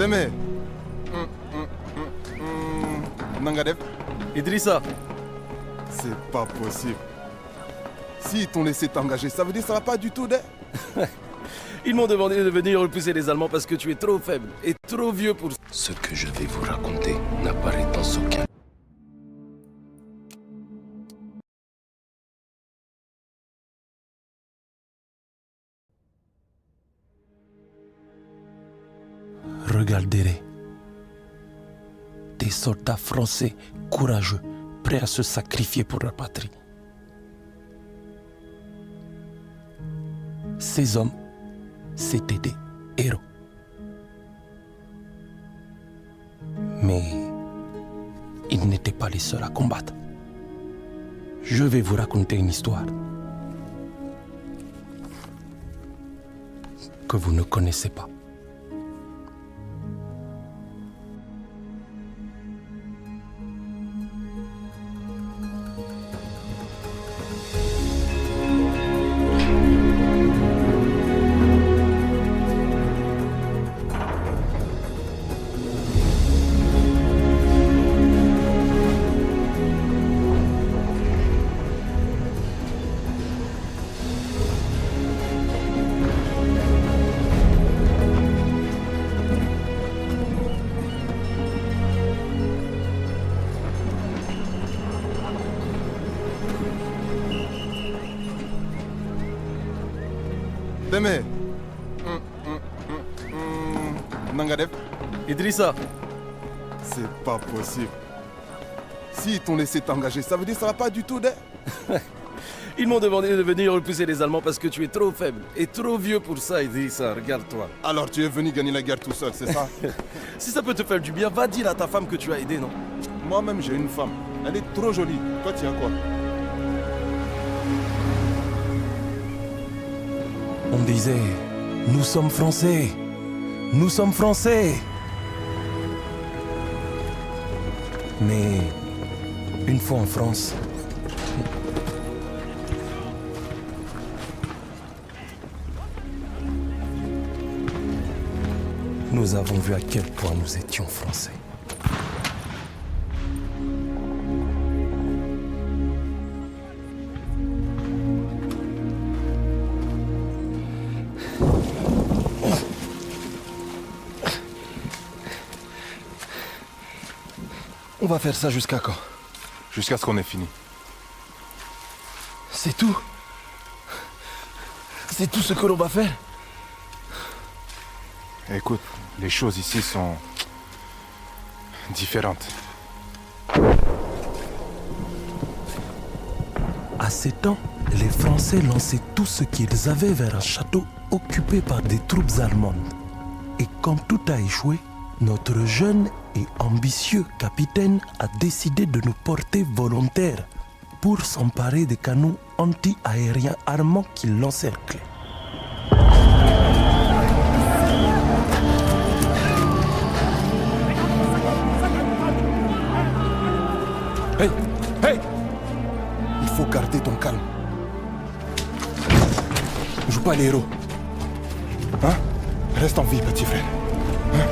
Deme. Nangadev. Idrissa. C'est pas possible. S'ils t'ont laissé t'engager, ça veut dire que ça va pas du tout, d'être. Ils m'ont demandé de venir repousser les Allemands parce que tu es trop faible et trop vieux pour... Ce que je vais vous raconter n'apparaît dans aucun... Regardez-les. Des soldats français courageux, prêts à se sacrifier pour leur patrie. Ces hommes, c'étaient des héros. Mais ils n'étaient pas les seuls à combattre. Je vais vous raconter une histoire que vous ne connaissez pas. Deme. Nangadev. Idrissa. C'est pas possible. S'ils t'ont laissé t'engager, ça veut dire que ça va pas du tout, d'être. Ils m'ont demandé de venir repousser les Allemands parce que tu es trop faible et trop vieux pour ça, Idrissa. Regarde-toi. Alors tu es venu gagner la guerre tout seul, c'est ça? Si ça peut te faire du bien, va dire à ta femme que tu as aidé, non? Moi-même, j'ai une femme. Elle est trop jolie. Toi, tu as quoi? On disait, nous sommes Français, nous sommes Français. Mais une fois en France, nous avons vu à quel point nous étions Français. On va faire ça jusqu'à quand? Jusqu'à ce qu'on ait fini. C'est tout? C'est tout ce que l'on va faire? Écoute, les choses ici sont différentes. À ces temps, les Français lançaient tout ce qu'ils avaient vers un château occupé par des troupes allemandes. Et quand tout a échoué, notre jeune et ambitieux capitaine a décidé de nous porter volontaires pour s'emparer des canons anti-aériens armants qui l'encerclaient. Hey! Hey! Il faut garder ton calme. Joue pas les héros. Hein? Reste en vie, petit frère. Hein?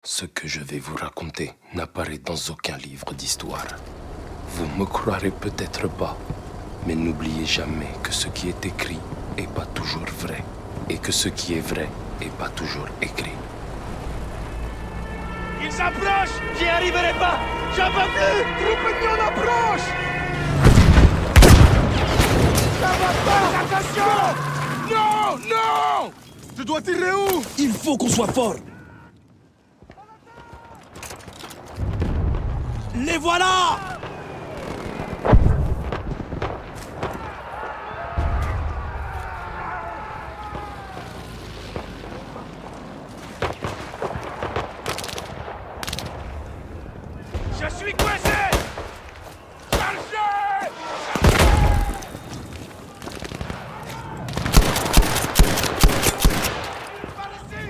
Ce que je vais vous raconter n'apparaît dans aucun livre d'histoire. Vous me croirez peut-être pas, mais n'oubliez jamais que ce qui est écrit est pas toujours vrai, et que ce qui est vrai est pas toujours écrit. Ils approchent! J'y arriverai pas! J'en peux plus! Troupe ennemie approche! Ça va pas! Attention! Non! Non! Je dois tirer où? Il faut qu'on soit fort! Les voilà! Je suis coincé! Chargez! Par ici!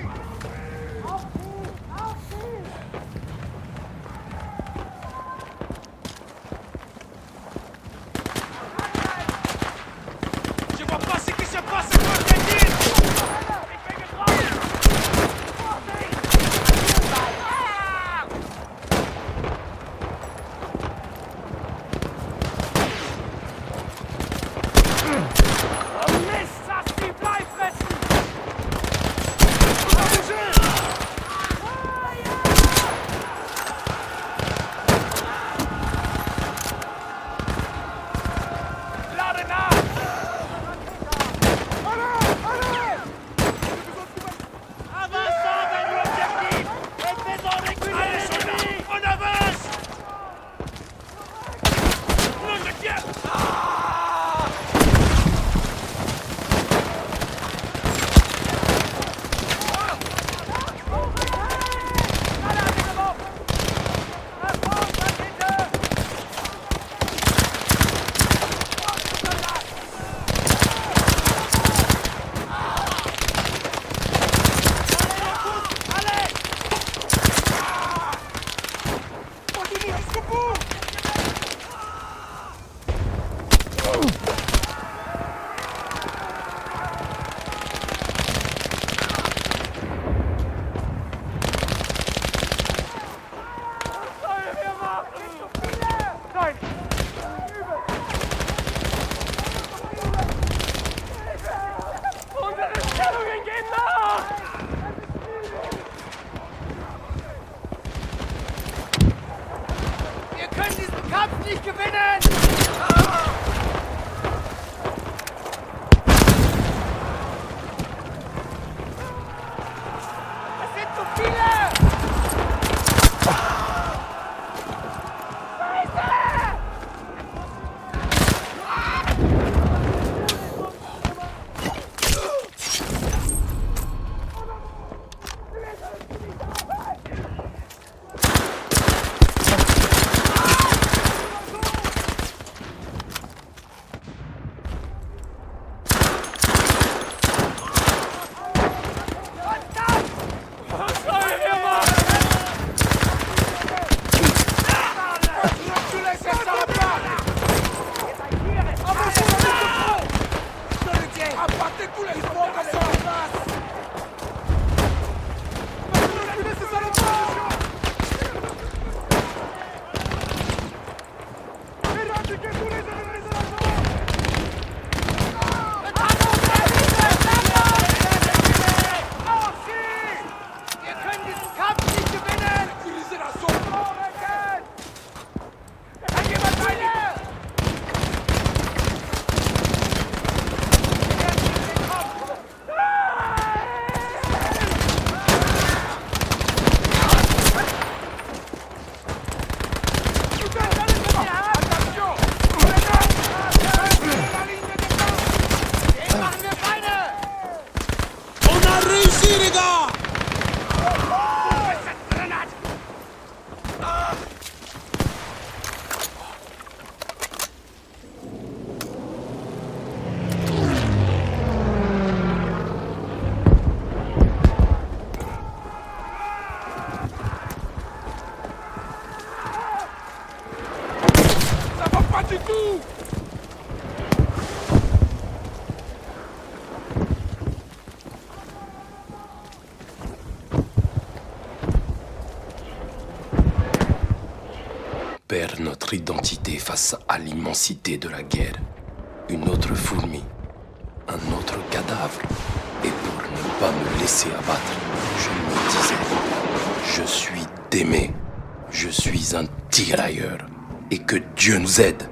Perd notre identité face à l'immensité de la guerre. Une autre fourmi, un autre cadavre. Et pour ne pas me laisser abattre, je me disais, je suis d'aimer, je suis un tirailleur, et que Dieu nous aide.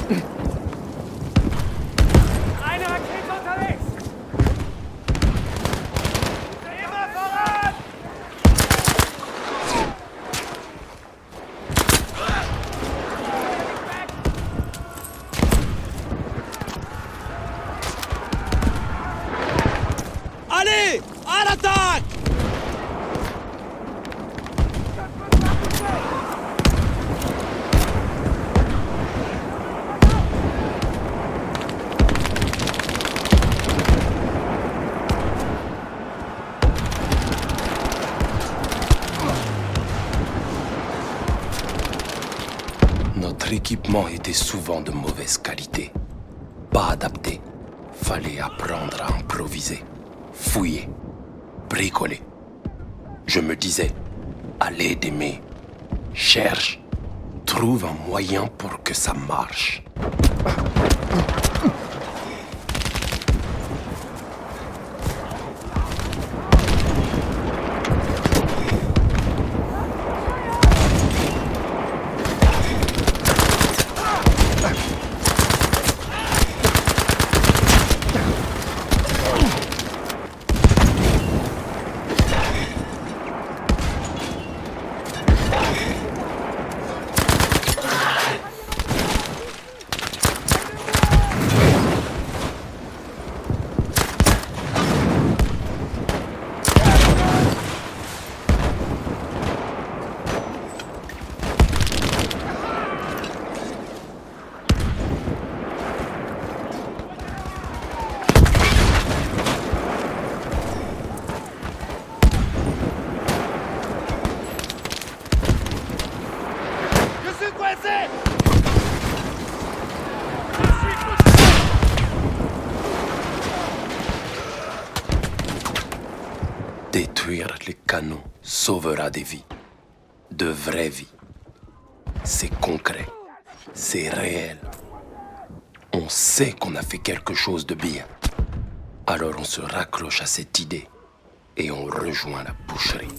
Eine Rakete unterwegs! Immer voran! Allez! À l'attaque! Notre équipement était souvent de mauvaise qualité. Pas adapté. Fallait apprendre à improviser. Fouiller. Bricoler. Je me disais, allez d'aimer. Cherche. Trouve un moyen pour que ça marche. Détruire les canons sauvera des vies. De vraies vies. C'est concret. C'est réel. On sait qu'on a fait quelque chose de bien. Alors on se raccroche à cette idée et on rejoint la boucherie.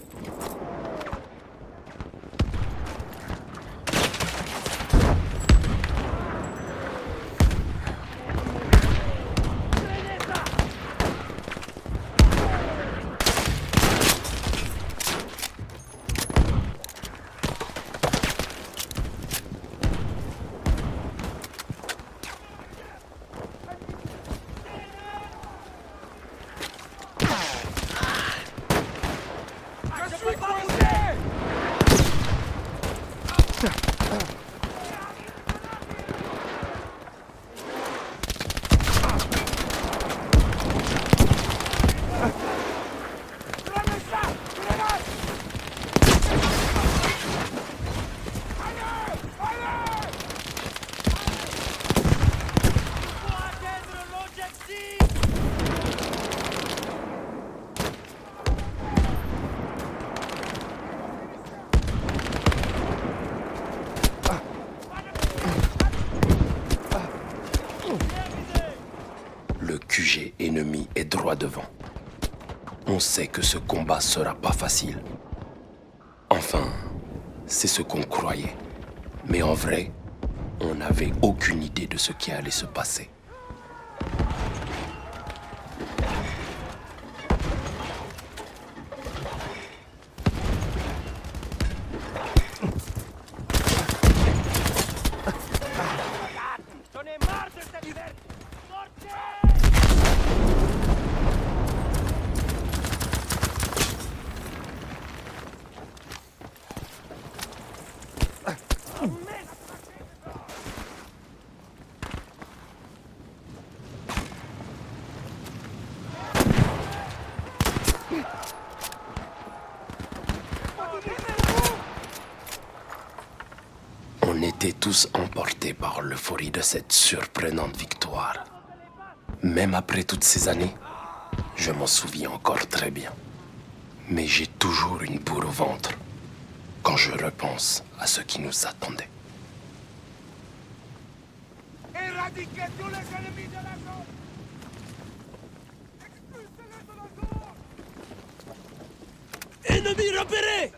Le QG ennemi est droit devant. On sait que ce combat sera pas facile. Enfin, c'est ce qu'on croyait. Mais en vrai, on n'avait aucune idée de ce qui allait se passer. On était tous emportés par l'euphorie de cette surprenante victoire. Même après toutes ces années, je m'en souviens encore très bien. Mais j'ai toujours une boule au ventre quand je repense à ce qui nous attendait. Éradiquez tous les ennemis de la zone! Expulsez-les de la zone! Ennemi repéré!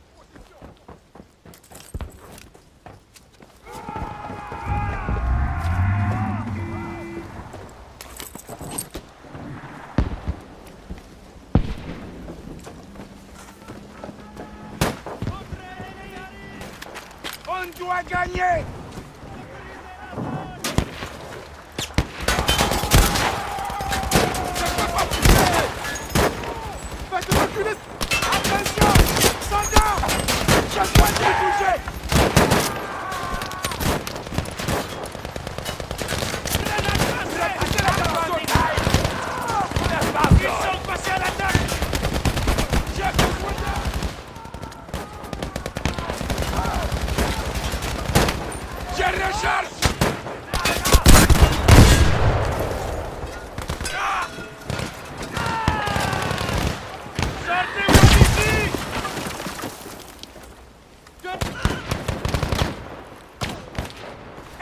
pas gagné. Je peux pas pousser. Faites reculer. Attention. Soldats. Je dois les bouger. Ils sont passés à l'attaque. Je recharge. Sortez-moi d'ici.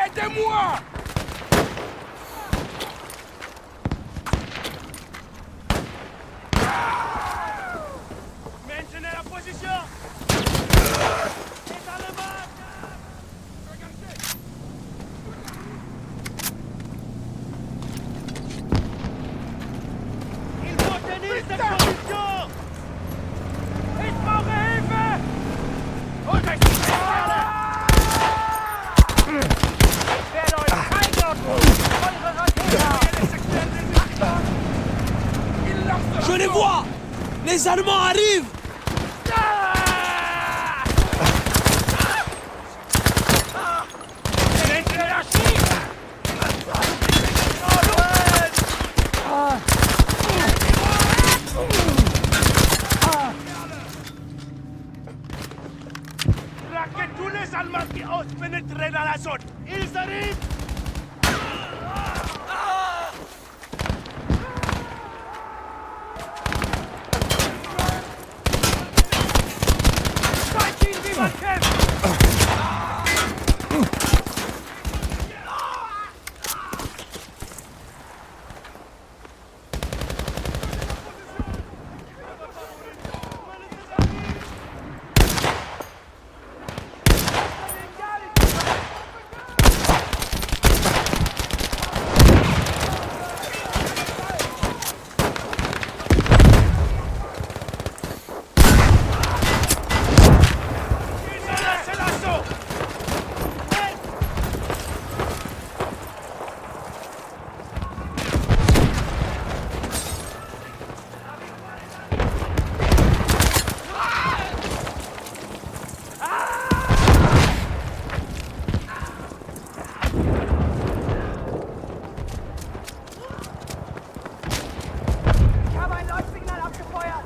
Aidez-moi. Maintenez la position. Étalement. Il faut tenir cette position. Ich brauche Hilfe. Holt euch die Kerle. Ich werde euch einlocken. Eure Raketen. Je les vois! Les Allemands arrivent! Traquez tous les Allemands qui osent pénétrer dans la zone. Ils arrivent. Fighting wie man kämpft. C'est l'assaut. Ich habe ein Leuchtsignal abgefeuert.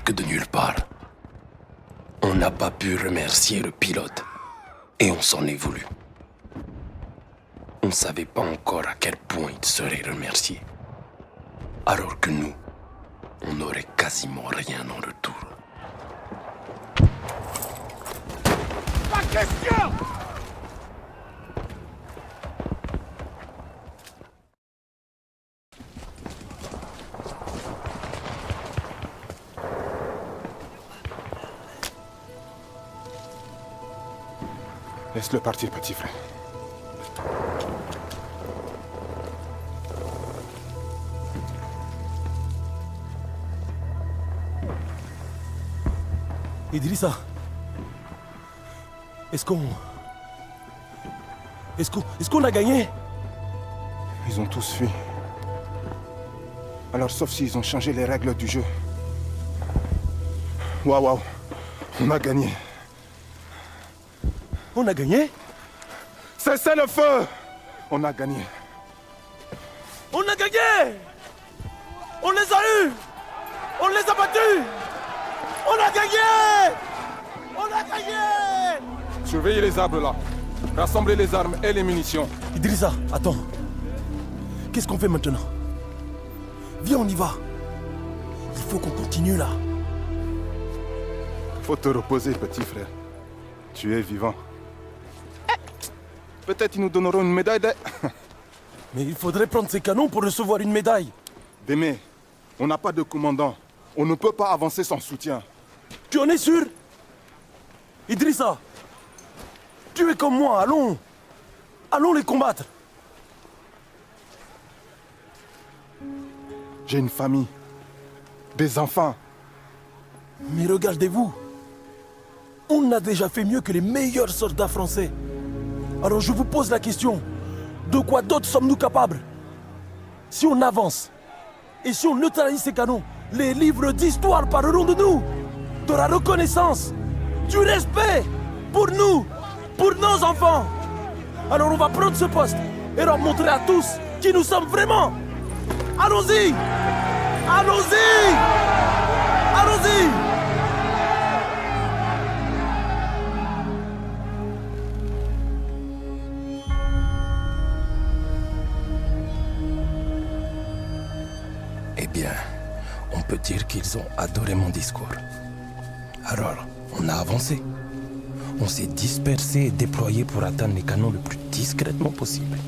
débarque de nulle part. On n'a pas pu remercier le pilote, et on s'en est voulu. On ne savait pas encore à quel point il serait remercié. Alors que nous, on n'aurait quasiment rien en retour. Pas question! Laisse-le partir, petit frère. Idrissa, est-ce qu'on a gagné? Ils ont tous fui. Alors, sauf s'ils ont changé les règles du jeu. Waouh, on a gagné. On a gagné? Cessez le feu! On a gagné. On a gagné! On les a eus! On les a battus! On a gagné! On a gagné! Surveillez les arbres là. Rassemblez les armes et les munitions. Idrissa, attends. Qu'est-ce qu'on fait maintenant? Viens, on y va. Il faut qu'on continue là. Faut te reposer, petit frère. Tu es vivant. Peut-être ils nous donneront une médaille de... Mais il faudrait prendre ces canons pour recevoir une médaille. Démé, on n'a pas de commandant. On ne peut pas avancer sans soutien. Tu en es sûr? Idrissa, tu es comme moi, allons. Allons les combattre. J'ai une famille. Des enfants. Mais regardez-vous. On a déjà fait mieux que les meilleurs soldats français. Alors je vous pose la question. De quoi d'autre sommes-nous capables? Si on avance, et si on neutralise ces canons, les livres d'histoire parleront de nous. De la reconnaissance, du respect pour nous, pour nos enfants. Alors on va prendre ce poste et leur montrer à tous qui nous sommes vraiment. Allons-y! Allons-y! Allons-y! Eh bien, on peut dire qu'ils ont adoré mon discours. Alors, on a avancé. On s'est dispersé et déployé pour atteindre les canons le plus discrètement possible.